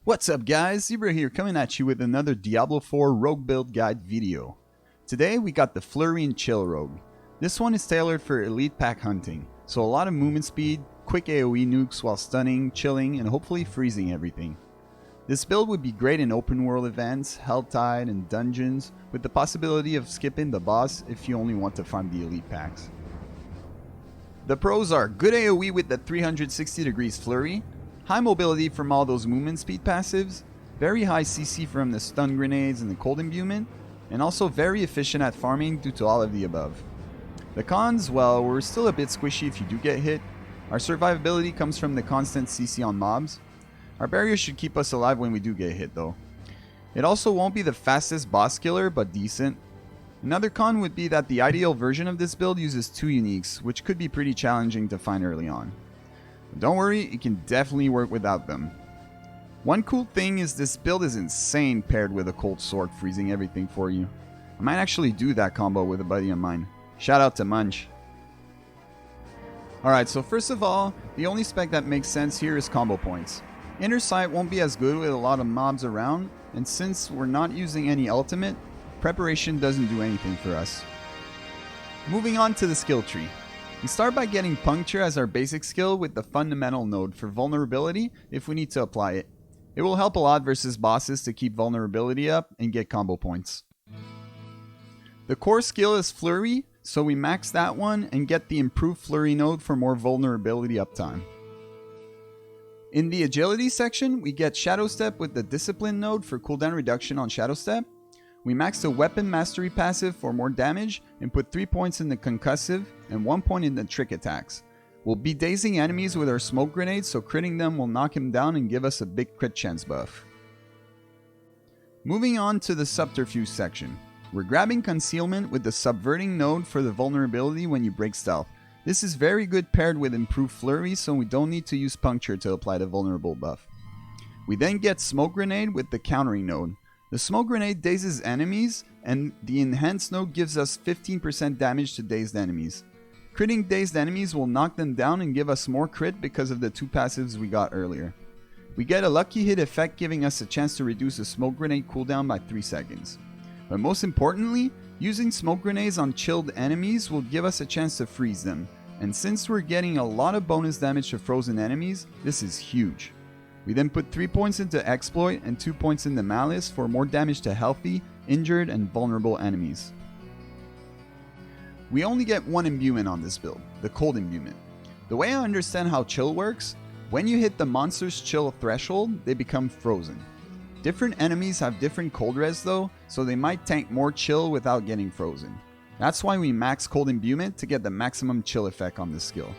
What's up guys, Zebra here coming at you with another Diablo 4 Rogue Build Guide video. Today we got the Flurry and Chill Rogue. This one is tailored for elite pack hunting, so a lot of movement speed, quick AoE nukes while stunning, chilling, and hopefully freezing everything. This build would be great in open world events, Helltide, and dungeons, with the possibility of skipping the boss if you only want to farm the elite packs. The pros are good AoE with the 360 degrees Flurry, high mobility from all those movement speed passives, very high CC from the stun grenades and the cold imbuement, and also very efficient at farming due to all of the above. The cons, well, we're still a bit squishy if you do get hit. Our survivability comes from the constant CC on mobs. Our barriers should keep us alive when we do get hit though. It also won't be the fastest boss killer, but decent. Another con would be that the ideal version of this build uses 2 uniques, which could be pretty challenging to find early on. But don't worry, it can definitely work without them. One cool thing is this build is insane paired with a cold Sorc freezing everything for you. I might actually do that combo with a buddy of mine. Shout out to Munch. Alright, so first of all, the only spec that makes sense here is combo points. Inner sight won't be as good with a lot of mobs around, and since we're not using any ultimate, preparation doesn't do anything for us. Moving on to the skill tree. We start by getting Puncture as our basic skill with the fundamental node for vulnerability if we need to apply it. It will help a lot versus bosses to keep vulnerability up and get combo points. The core skill is Flurry, so we max that one and get the improved Flurry node for more vulnerability uptime. In the agility section, we get Shadow Step with the Discipline node for cooldown reduction on Shadow Step. We max the Weapon Mastery passive for more damage and put 3 points in the Concussive and 1 point in the Trick attacks. We'll be dazing enemies with our smoke grenades, so critting them will knock him down and give us a big crit chance buff. Moving on to the Subterfuge section. We're grabbing Concealment with the Subverting node for the vulnerability when you break stealth. This is very good paired with improved Flurry, so we don't need to use Puncture to apply the vulnerable buff. We then get Smoke Grenade with the Countering node. The Smoke Grenade dazes enemies, and the Enhanced node gives us 15% damage to dazed enemies. Critting dazed enemies will knock them down and give us more crit because of the 2 passives we got earlier. We get a Lucky Hit effect giving us a chance to reduce the Smoke Grenade cooldown by 3 seconds. But most importantly, using Smoke Grenades on chilled enemies will give us a chance to freeze them. And since we're getting a lot of bonus damage to frozen enemies, this is huge. We then put 3 points into Exploit and 2 points into Malice for more damage to healthy, injured, and vulnerable enemies. We only get one imbuement on this build, the Cold Imbuement. The way I understand how Chill works, when you hit the monster's Chill threshold, they become frozen. Different enemies have different cold res though, so they might tank more Chill without getting frozen. That's why we max Cold Imbuement to get the maximum Chill effect on this skill.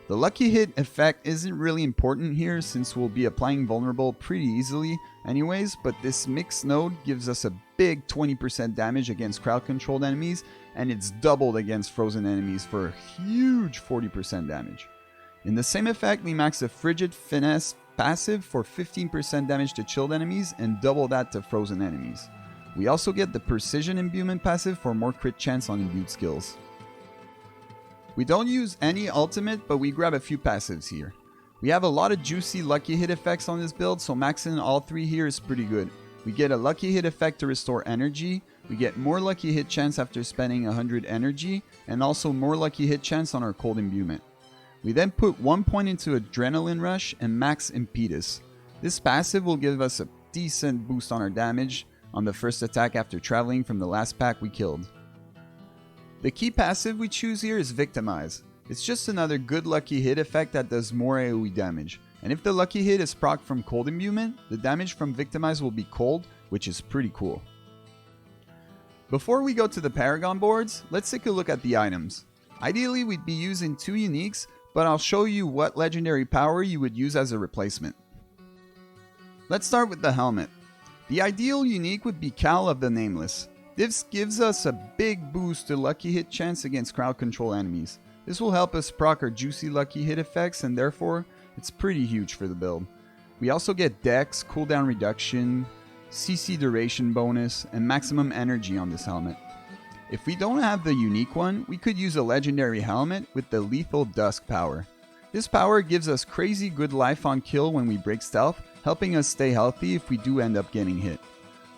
The Lucky Hit effect isn't really important here since we'll be applying Vulnerable pretty easily anyways, but this Mix node gives us a big 20% damage against crowd controlled enemies, and it's doubled against frozen enemies for a huge 40% damage. In the same effect, we max the Frigid Finesse passive for 15% damage to chilled enemies and double that to frozen enemies. We also get the Precision Imbuement passive for more crit chance on imbued skills. We don't use any ultimate, but we grab a few passives here. We have a lot of juicy Lucky Hit effects on this build, so maxing all 3 here is pretty good. We get a Lucky Hit effect to restore energy, we get more Lucky Hit chance after spending 100 energy, and also more Lucky Hit chance on our Cold Imbuement. We then put 1 point into Adrenaline Rush and max Impetus. This passive will give us a decent boost on our damage on the first attack after traveling from the last pack we killed. The key passive we choose here is Victimize. It's just another good Lucky Hit effect that does more AoE damage. And if the Lucky Hit is proc from Cold Imbuement, the damage from Victimize will be cold, which is pretty cool. Before we go to the Paragon Boards, let's take a look at the items. Ideally we'd be using 2 uniques, but I'll show you what legendary power you would use as a replacement. Let's start with the helmet. The ideal unique would be Cal of the Nameless. This gives us a big boost to Lucky Hit chance against crowd control enemies. This will help us proc our juicy Lucky Hit effects, and therefore, it's pretty huge for the build. We also get Dex, cooldown reduction, CC duration bonus, and maximum energy on this helmet. If we don't have the unique one, we could use a legendary helmet with the Lethal Dusk power. This power gives us crazy good life on kill when we break stealth, helping us stay healthy if we do end up getting hit.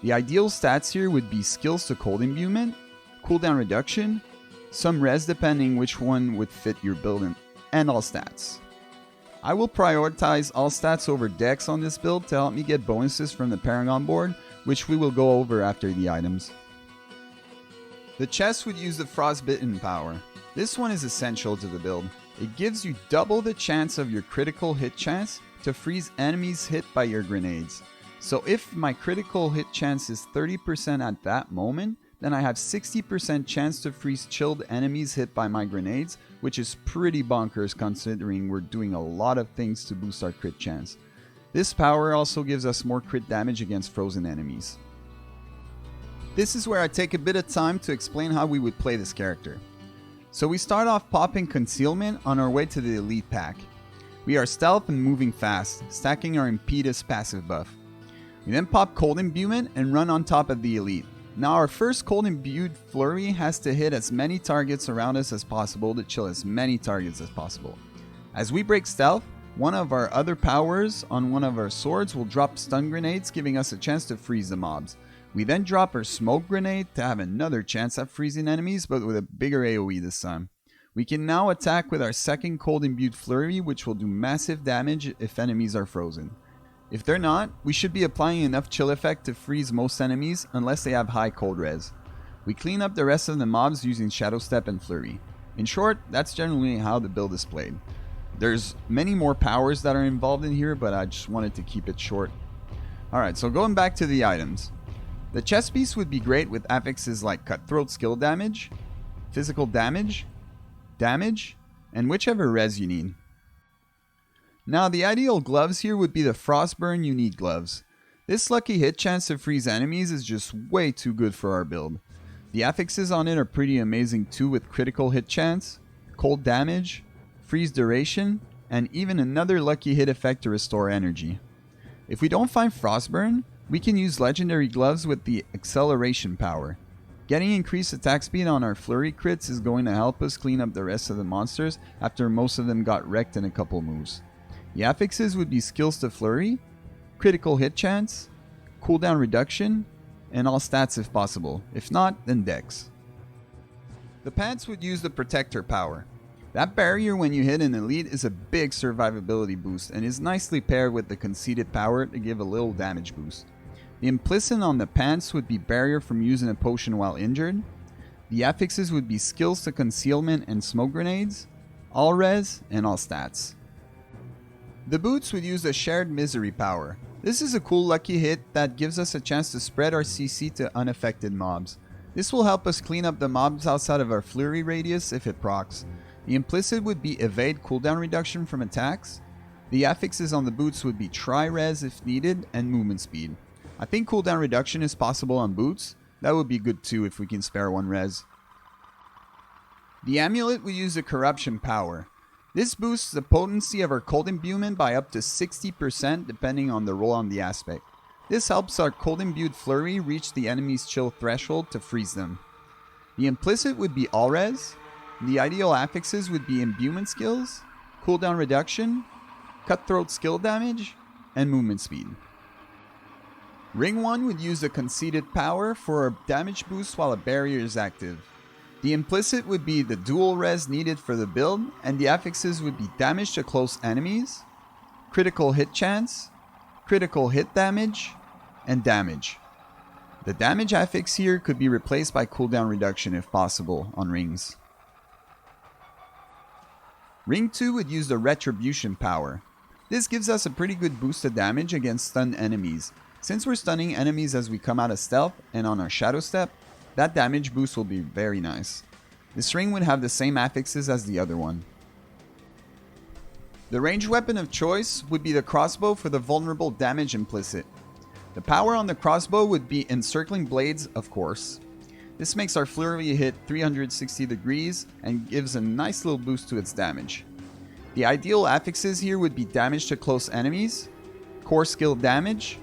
The ideal stats here would be skills to cold imbuement, cooldown reduction, some res depending which one would fit your build, and all stats. I will prioritize all stats over dex on this build to help me get bonuses from the Paragon board, which we will go over after the items. The chest would use the frostbitten power. This one is essential to the build. It gives you double the chance of your critical hit chance to freeze enemies hit by your grenades. So if my critical hit chance is 30% at that moment, then I have 60% chance to freeze chilled enemies hit by my grenades, which is pretty bonkers considering we're doing a lot of things to boost our crit chance. This power also gives us more crit damage against frozen enemies. This is where I take a bit of time to explain how we would play this character. So we start off popping concealment on our way to the elite pack. We are stealth and moving fast, stacking our impetus passive buff. We then pop cold imbuement and run on top of the elite. Now our first cold imbued flurry has to hit as many targets around us as possible to chill as many targets as possible. As we break stealth, one of our other powers on one of our swords will drop stun grenades, giving us a chance to freeze the mobs. We then drop our smoke grenade to have another chance at freezing enemies, but with a bigger AoE this time. We can now attack with our second cold imbued flurry, which will do massive damage if enemies are frozen. If they're not, we should be applying enough chill effect to freeze most enemies unless they have high cold res. We clean up the rest of the mobs using Shadow Step and Flurry. In short, that's generally how the build is played. There's many more powers that are involved in here, but I just wanted to keep it short. Alright, so going back to the items. The chest piece would be great with affixes like Cutthroat skill damage, physical damage, and whichever res you need. Now the ideal gloves here would be the Frostburn Unique gloves. This lucky hit chance to freeze enemies is just way too good for our build. The affixes on it are pretty amazing too, with critical hit chance, cold damage, freeze duration, and even another lucky hit effect to restore energy. If we don't find Frostburn, we can use legendary gloves with the acceleration power. Getting increased attack speed on our flurry crits is going to help us clean up the rest of the monsters after most of them got wrecked in a couple moves. The affixes would be skills to flurry, critical hit chance, cooldown reduction, and all stats if possible. If not, then dex. The pants would use the protector power. That barrier when you hit an elite is a big survivability boost and is nicely paired with the conceited power to give a little damage boost. The implicit on the pants would be barrier from using a potion while injured. The affixes would be skills to concealment and smoke grenades, all res, and all stats. The boots would use the shared misery power. This is a cool lucky hit that gives us a chance to spread our CC to unaffected mobs. This will help us clean up the mobs outside of our flurry radius if it procs. The implicit would be evade cooldown reduction from attacks. The affixes on the boots would be try res if needed and movement speed. I think cooldown reduction is possible on boots. That would be good too if we can spare one res. The amulet will use the corruption power. This boosts the potency of our cold imbuement by up to 60% depending on the roll on the aspect. This helps our cold imbued flurry reach the enemy's chill threshold to freeze them. The implicit would be all res. The ideal affixes would be imbuement skills, cooldown reduction, cutthroat skill damage, and movement speed. Ring 1 would use a conceited power for a damage boost while a barrier is active. The implicit would be the dual res needed for the build, and the affixes would be damage to close enemies, critical hit chance, critical hit damage, and damage. The damage affix here could be replaced by cooldown reduction if possible on rings. Ring 2 would use the retribution power. This gives us a pretty good boost to damage against stunned enemies. Since we're stunning enemies as we come out of stealth and on our shadow step, that damage boost will be very nice. This ring would have the same affixes as the other one. The ranged weapon of choice would be the crossbow for the vulnerable damage implicit. The power on the crossbow would be encircling blades, of course. This makes our flurry hit 360 degrees and gives a nice little boost to its damage. The ideal affixes here would be damage to close enemies, core skill damage,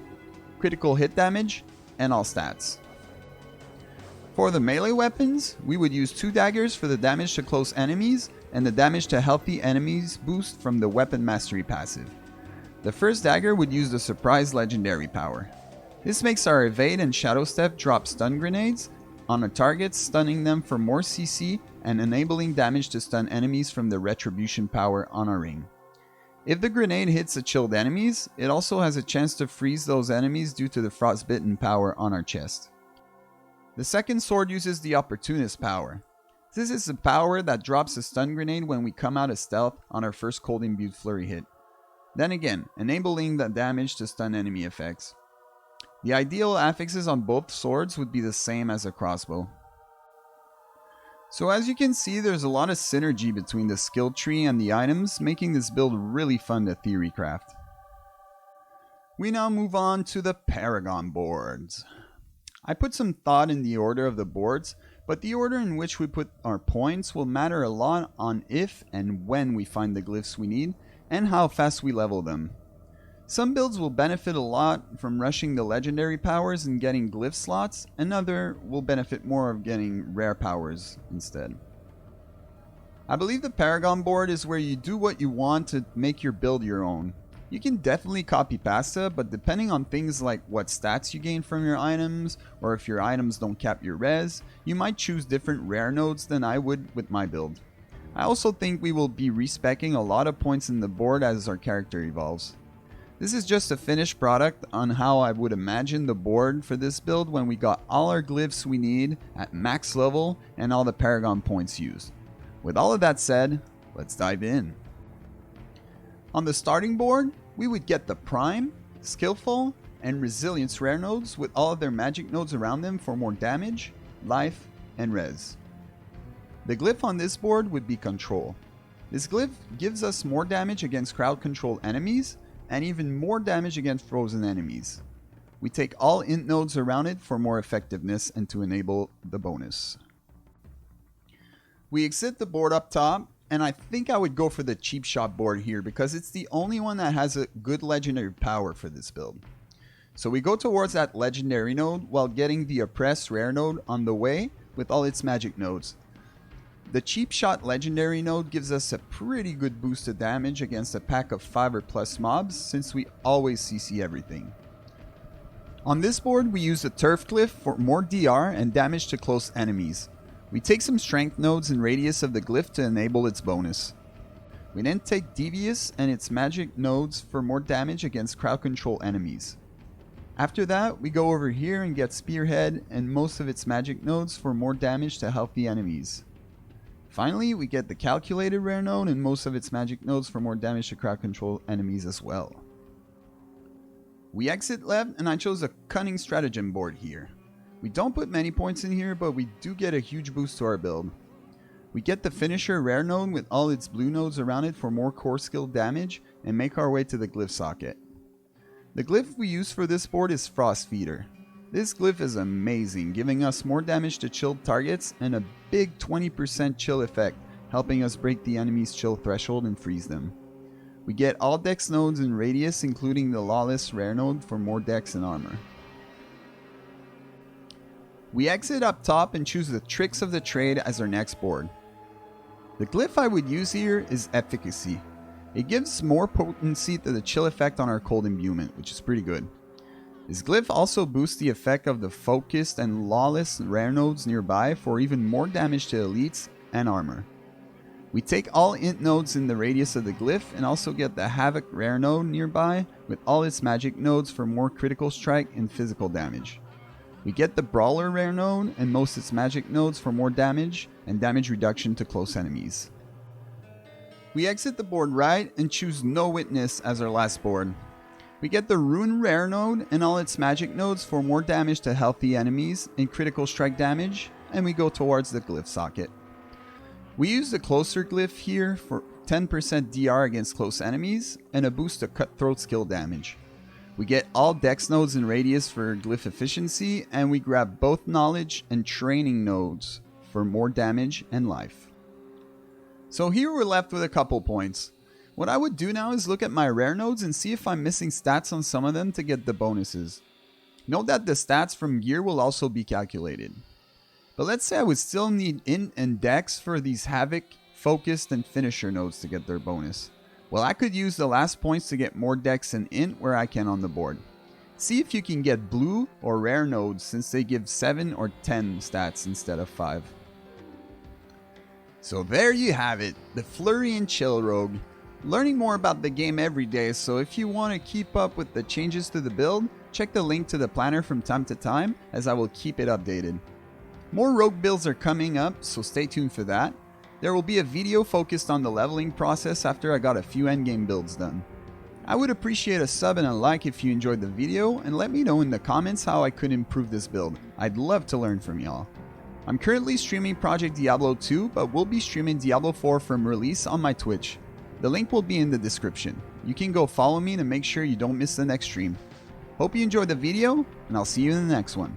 critical hit damage, and all stats. For the melee weapons, we would use 2 daggers for the damage to close enemies and the damage to healthy enemies boost from the weapon mastery passive. The first dagger would use the surprise legendary power. This makes our evade and shadow step drop stun grenades on a target, stunning them for more CC and enabling damage to stun enemies from the retribution power on our ring. If the grenade hits the chilled enemies, it also has a chance to freeze those enemies due to the frostbitten power on our chest. The second sword uses the opportunist power. This is the power that drops a stun grenade when we come out of stealth on our first cold imbued flurry hit. Then again, enabling the damage to stun enemy effects. The ideal affixes on both swords would be the same as a crossbow. So as you can see, there's a lot of synergy between the skill tree and the items, making this build really fun to theory craft. We now move on to the Paragon Boards. I put some thought in the order of the boards, but the order in which we put our points will matter a lot on if and when we find the glyphs we need, and how fast we level them. Some builds will benefit a lot from rushing the legendary powers and getting glyph slots, and other will benefit more of getting rare powers instead. I believe the Paragon board is where you do what you want to make your build your own. You can definitely copy pasta, but depending on things like what stats you gain from your items, or if your items don't cap your res, you might choose different rare nodes than I would with my build. I also think we will be respeccing a lot of points in the board as our character evolves. This is just a finished product on how I would imagine the board for this build when we got all our glyphs we need at max level and all the Paragon points used. With all of that said, let's dive in. On the starting board, we would get the Prime, Skillful, and Resilience rare nodes with all of their magic nodes around them for more damage, life, and res. The glyph on this board would be Control. This glyph gives us more damage against crowd control enemies, and even more damage against frozen enemies. We take all int nodes around it for more effectiveness and to enable the bonus. We exit the board up top, and I think I would go for the cheap shot board here because it's the only one that has a good legendary power for this build. So we go towards that legendary node while getting the oppressed rare node on the way with all its magic nodes. The cheap shot legendary node gives us a pretty good boost to damage against a pack of 5 or plus mobs since we always CC everything. On this board we use the turf cliff for more DR and damage to close enemies. We take some strength nodes and radius of the glyph to enable its bonus. We then take devious and its magic nodes for more damage against crowd control enemies. After that we go over here and get spearhead and most of its magic nodes for more damage to healthy enemies. Finally, we get the calculated rare node and most of its magic nodes for more damage to crowd control enemies as well. We exit left and I chose a cunning stratagem board here. We don't put many points in here, but we do get a huge boost to our build. We get the finisher rare node with all its blue nodes around it for more core skill damage and make our way to the glyph socket. The glyph we use for this board is Frost Feeder. This glyph is amazing, giving us more damage to chilled targets and a big 20% chill effect, helping us break the enemy's chill threshold and freeze them. We get all dex nodes in radius, including the Lawless rare node for more dex and armor. We exit up top and choose the Tricks of the Trade as our next board. The glyph I would use here is Efficacy. It gives more potency to the chill effect on our cold imbuement, which is pretty good. This glyph also boosts the effect of the focused and lawless rare nodes nearby for even more damage to elites and armor. We take all int nodes in the radius of the glyph and also get the Havoc rare node nearby with all its magic nodes for more critical strike and physical damage. We get the Brawler rare node and most its magic nodes for more damage and damage reduction to close enemies. We exit the board right and choose No Witness as our last board. We get the Rune rare node and all its magic nodes for more damage to healthy enemies and critical strike damage, and we go towards the glyph socket. We use the Closer glyph here for 10% DR against close enemies and a boost to cutthroat skill damage. We get all dex nodes and radius for glyph efficiency, and we grab both knowledge and training nodes for more damage and life. So here we're left with a couple points. What I would do now is look at my rare nodes and see if I'm missing stats on some of them to get the bonuses. Note that the stats from gear will also be calculated. But let's say I would still need int and dex for these Havoc, focused, and finisher nodes to get their bonus. Well, I could use the last points to get more dex and int where I can on the board. See if you can get blue or rare nodes since they give 7 or 10 stats instead of 5. So there you have it, the Flurry and Chill Rogue. Learning more about the game every day, so if you want to keep up with the changes to the build, check the link to the planner from time to time as I will keep it updated. More rogue builds are coming up, so stay tuned for that. There will be a video focused on the leveling process after I got a few endgame builds done. I would appreciate a sub and a like if you enjoyed the video, and let me know in the comments how I could improve this build. I'd love to learn from y'all. I'm currently streaming Project Diablo 2, but will be streaming Diablo 4 from release on my Twitch. The link will be in the description. You can go follow me to make sure you don't miss the next stream. Hope you enjoyed the video, and I'll see you in the next one.